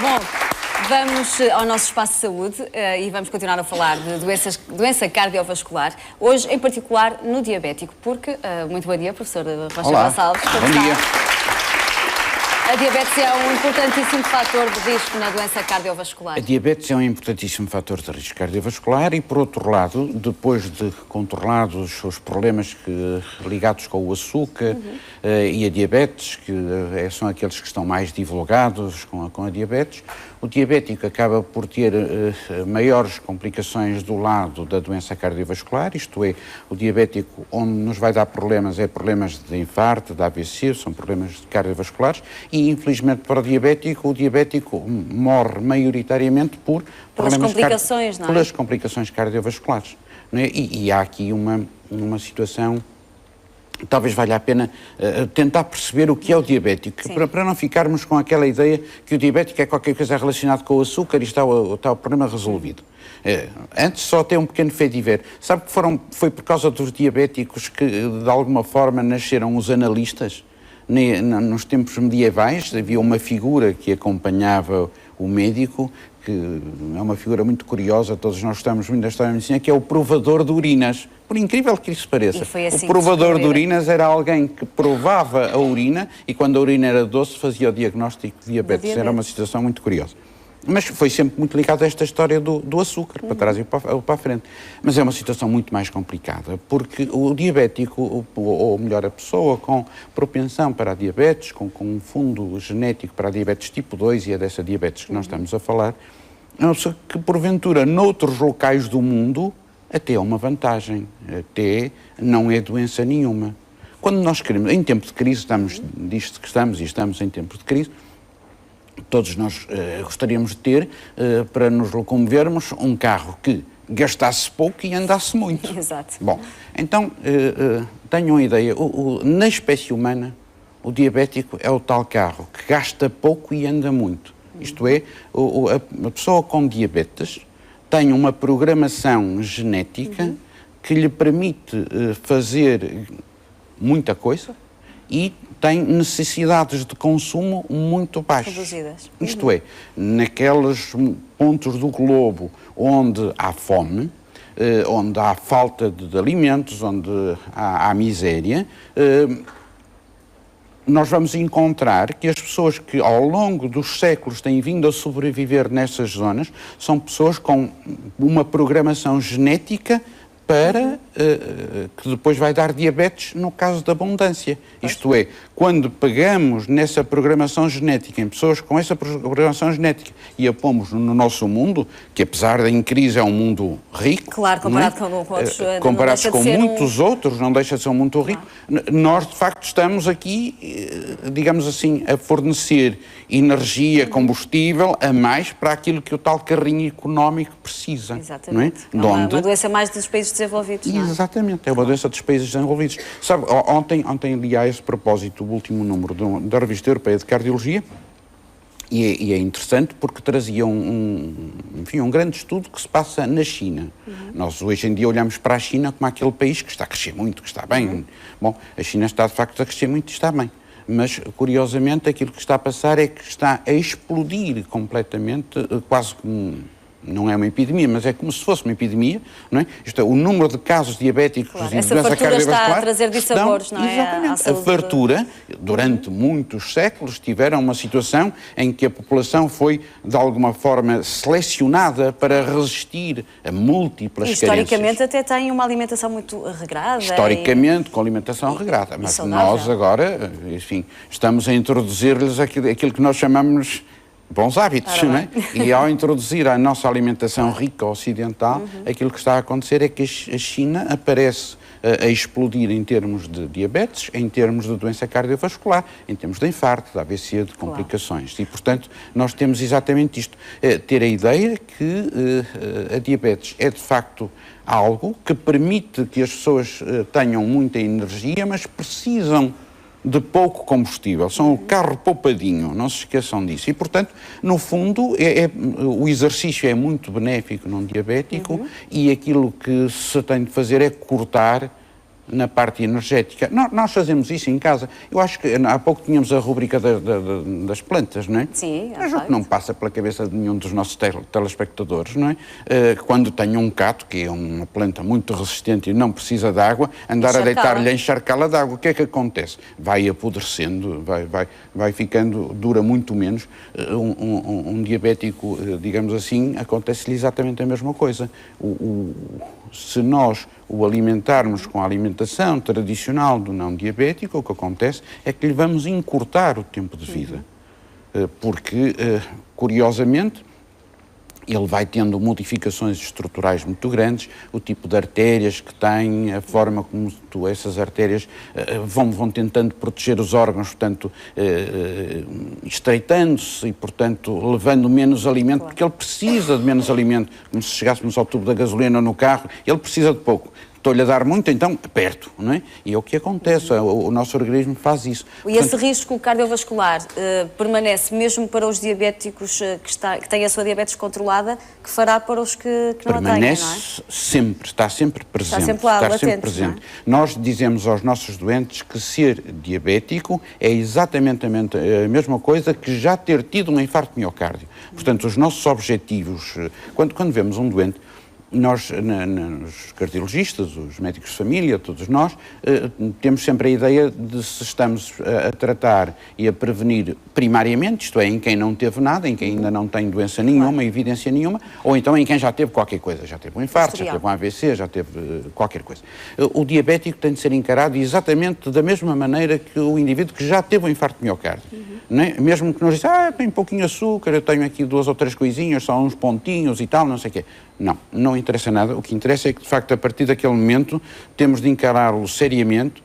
Bom, vamos ao nosso espaço de saúde e vamos continuar a falar de doença cardiovascular. Hoje, em particular, no diabético, porque... muito bom dia, professor Rocha Gonçalves. Bom dia. A diabetes é um importantíssimo fator de risco na doença cardiovascular. A diabetes é um importantíssimo fator de risco cardiovascular e, por outro lado, depois de controlados os problemas ligados com o açúcar e a diabetes, que são aqueles que estão mais divulgados com a diabetes, o diabético acaba por ter maiores complicações do lado da doença cardiovascular, isto é, o diabético onde nos vai dar problemas problemas de infarto, de AVC, são problemas cardiovasculares e, infelizmente, para o diabético morre maioritariamente por pelas complicações cardiovasculares. Não é? E há aqui uma situação... Talvez valha a pena tentar perceber o que é o diabético, para não ficarmos com aquela ideia que o diabético é qualquer coisa relacionada com o açúcar e está o problema resolvido. Antes, só ter um pequeno fait divers. Sabe que foi por causa dos diabéticos que, de alguma forma, nasceram os analistas? Nos tempos medievais havia uma figura que acompanhava o médico, que é uma figura muito curiosa, todos nós gostamos muito da história da medicina, que é o provador de urinas. Por incrível que isso pareça, assim o provador de urinas era alguém que provava a urina e quando a urina era doce fazia o diagnóstico de diabetes. Era uma situação muito curiosa. Mas foi sempre muito ligado a esta história do açúcar, para trás e para a frente. Mas é uma situação muito mais complicada, porque o diabético, ou melhor, a pessoa com propensão para a diabetes, com um fundo genético para a diabetes tipo 2, e é dessa diabetes que nós estamos a falar, é uma pessoa que, porventura, noutros locais do mundo, até é uma vantagem, até não é doença nenhuma. Quando nós queremos, em tempo de crise, estamos em tempo de crise, todos nós gostaríamos de ter, para nos locomovermos, um carro que gastasse pouco e andasse muito. Exato. Bom, então, tenham uma ideia, na espécie humana, o diabético é o tal carro que gasta pouco e anda muito. Isto é, a pessoa com diabetes tem uma programação genética que lhe permite fazer muita coisa e tem necessidades de consumo muito baixas. Reduzidas. Isto é, naqueles pontos do globo onde há fome, onde há falta de alimentos, onde há miséria, nós vamos encontrar que as pessoas que ao longo dos séculos têm vindo a sobreviver nessas zonas são pessoas com uma programação genética para que depois vai dar diabetes no caso da abundância. Isto é, quando pegamos nessa programação genética, em pessoas com essa programação genética e a pomos no nosso mundo, que apesar de em crise é um mundo rico, claro, comparado com outros, comparados com muitos outros, não deixa de ser um mundo rico, nós de facto estamos aqui, digamos assim, a fornecer energia, combustível a mais para aquilo que o tal carrinho económico precisa. Exatamente. Não é? Uma doença mais dos países desenvolvidos. Exatamente, é uma doença dos países desenvolvidos. Sabe, ontem li a esse propósito o último número da Revista Europeia de Cardiologia e é interessante porque trazia um grande estudo que se passa na China. Nós hoje em dia olhamos para a China como aquele país que está a crescer muito, que está bem. Bom, a China está de facto a crescer muito e está bem. Mas, curiosamente, aquilo que está a passar é que está a explodir completamente, quase como... Não é uma epidemia, mas é como se fosse uma epidemia, não é? Isto é, o número de casos diabéticos e de doença cardiovascular está a trazer dissabores, não é? Exatamente. A fartura, durante muitos séculos, tiveram uma situação em que a população foi, de alguma forma, selecionada para resistir a múltiplas carências. Historicamente até tem uma alimentação muito regrada. Historicamente, com alimentação regrada. Mas nós agora, enfim, estamos a introduzir-lhes aquilo que nós chamamos... bons hábitos, não é? E ao introduzir a nossa alimentação rica ocidental, aquilo que está a acontecer é que a China aparece a explodir em termos de diabetes, em termos de doença cardiovascular, em termos de infarto, de AVC, de complicações. E, portanto, nós temos exatamente isto. Ter a ideia que a diabetes é, de facto, algo que permite que as pessoas tenham muita energia, mas precisam de pouco combustível, são o carro poupadinho, não se esqueçam disso. E, portanto, no fundo, o exercício é muito benéfico num diabético e aquilo que se tem de fazer é cortar na parte energética. Nós fazemos isso em casa. Eu acho que há pouco tínhamos a rubrica das plantas, não é? Sim, mas o que não passa pela cabeça de nenhum dos nossos telespectadores, não é? Quando tem um cato, que é uma planta muito resistente e não precisa de água, andar a deitar-lhe, a encharcá-la de água, o que é que acontece? Vai apodrecendo, vai ficando, dura muito menos. Um diabético, digamos assim, acontece-lhe exatamente a mesma coisa. Se nós o alimentarmos com a alimentação tradicional do não diabético, o que acontece é que lhe vamos encurtar o tempo de vida. Porque, curiosamente, ele vai tendo modificações estruturais muito grandes, o tipo de artérias que tem, a forma como essas artérias vão tentando proteger os órgãos, portanto, estreitando-se e, portanto, levando menos alimento, porque ele precisa de menos alimento, como se chegássemos ao tubo da gasolina no carro, ele precisa de pouco. Estou-lhe a dar muito, então aperto, não é? E é o que acontece, o nosso organismo faz isso. E esse risco cardiovascular permanece mesmo para os diabéticos que têm a sua diabetes controlada, que fará para os que não a têm, não é? Permanece sempre, está sempre presente. Está sempre lá, latente, sempre presente. Não é? Nós dizemos aos nossos doentes que ser diabético é exatamente a mesma coisa que já ter tido um infarto de miocárdio. Portanto, os nossos objetivos, quando vemos um doente, nós, os cardiologistas, os médicos de família, todos nós, temos sempre a ideia de se estamos a tratar e a prevenir primariamente, isto é, em quem não teve nada, em quem ainda não tem doença nenhuma, evidência nenhuma, ou então em quem já teve qualquer coisa, já teve um infarto, já teve um AVC, já teve qualquer coisa. O diabético tem de ser encarado exatamente da mesma maneira que o indivíduo que já teve um infarto de miocárdio. Não é? Mesmo que nos diga, tem pouquinho açúcar, eu tenho aqui 2 ou 3 coisinhas, só uns pontinhos e tal, não sei o quê. Não interessa nada. O que interessa é que, de facto, a partir daquele momento, temos de encará-lo seriamente.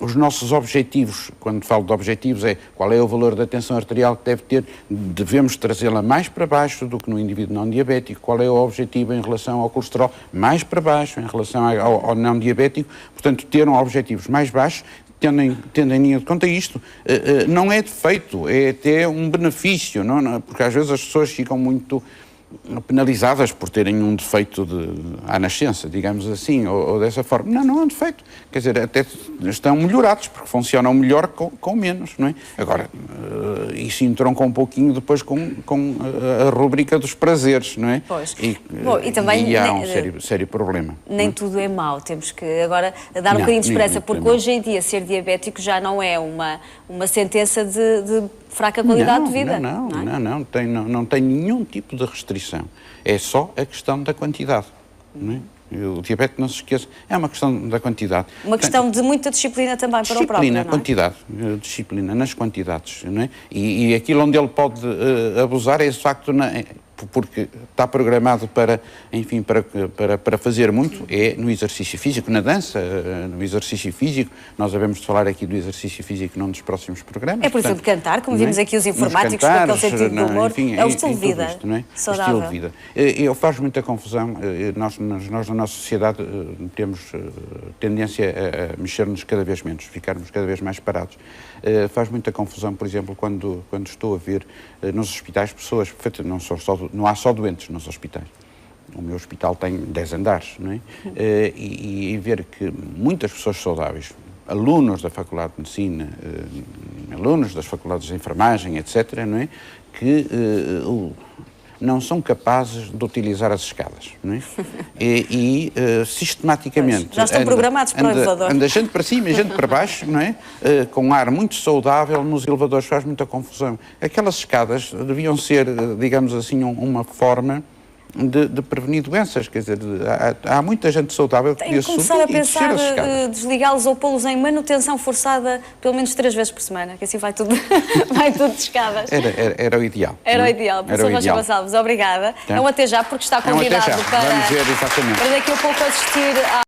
Os nossos objetivos, quando falo de objetivos, é qual é o valor da tensão arterial que deve ter, devemos trazê-la mais para baixo do que no indivíduo não diabético, qual é o objetivo em relação ao colesterol, mais para baixo em relação ao não diabético, portanto, ter objetivos mais baixos, tendo em linha de conta isto, não é defeito, é até um benefício, porque às vezes as pessoas ficam muito penalizadas por terem um defeito à nascença, digamos assim, ou dessa forma. Não é um defeito. Quer dizer, até estão melhorados, porque funcionam melhor com menos, não é? Agora, isso entronca um pouquinho depois com a rubrica dos prazeres, não é? Pois. E também há um sério problema. Nem tudo é mau, temos que agora dar um bocadinho de esperança, porque hoje em dia ser diabético já não é uma sentença de fraca qualidade de vida. Não tem nenhum tipo de restrição. É só a questão da quantidade. Não é? O diabetes, não se esqueça, é uma questão da quantidade. Uma questão de muita disciplina também para o próprio, não é? Quantidade, disciplina nas quantidades, não é? E aquilo onde ele pode abusar é, de facto, porque está programado para fazer muito, é no exercício físico, na dança, no exercício físico. Nós havemos de falar aqui do exercício físico num dos próximos programas. É, por exemplo, cantar, como vimos aqui os informáticos, com aquele sentido de humor, enfim, é o estilo de vida isto, não é? saudável. O estilo de vida. Eu faz muita confusão, nós na nossa sociedade temos tendência a mexer-nos cada vez menos, ficarmos cada vez mais parados. Faz muita confusão, por exemplo, quando estou a ver nos hospitais pessoas, não há só doentes nos hospitais. O meu hospital tem 10 andares, não é? E ver que muitas pessoas saudáveis, alunos da Faculdade de Medicina, alunos das faculdades de enfermagem, etc., não é? Que não são capazes de utilizar as escadas, não é? E sistematicamente... Pois, já estão programados para o elevador. Anda gente para cima e gente para baixo, não é? Com um ar muito saudável nos elevadores, faz muita confusão. Aquelas escadas deviam ser, digamos assim, uma forma de prevenir doenças, quer dizer, há muita gente saudável que podia subir começar a pensar desligá-los ou pô-los em manutenção forçada pelo menos 3 vezes por semana, que assim vai tudo de escadas. Era o ideal. Era o ideal. Professor Rocha Gonçalves, obrigada. É um até já, porque está convidado Vamos ver, exatamente. para daqui a pouco assistir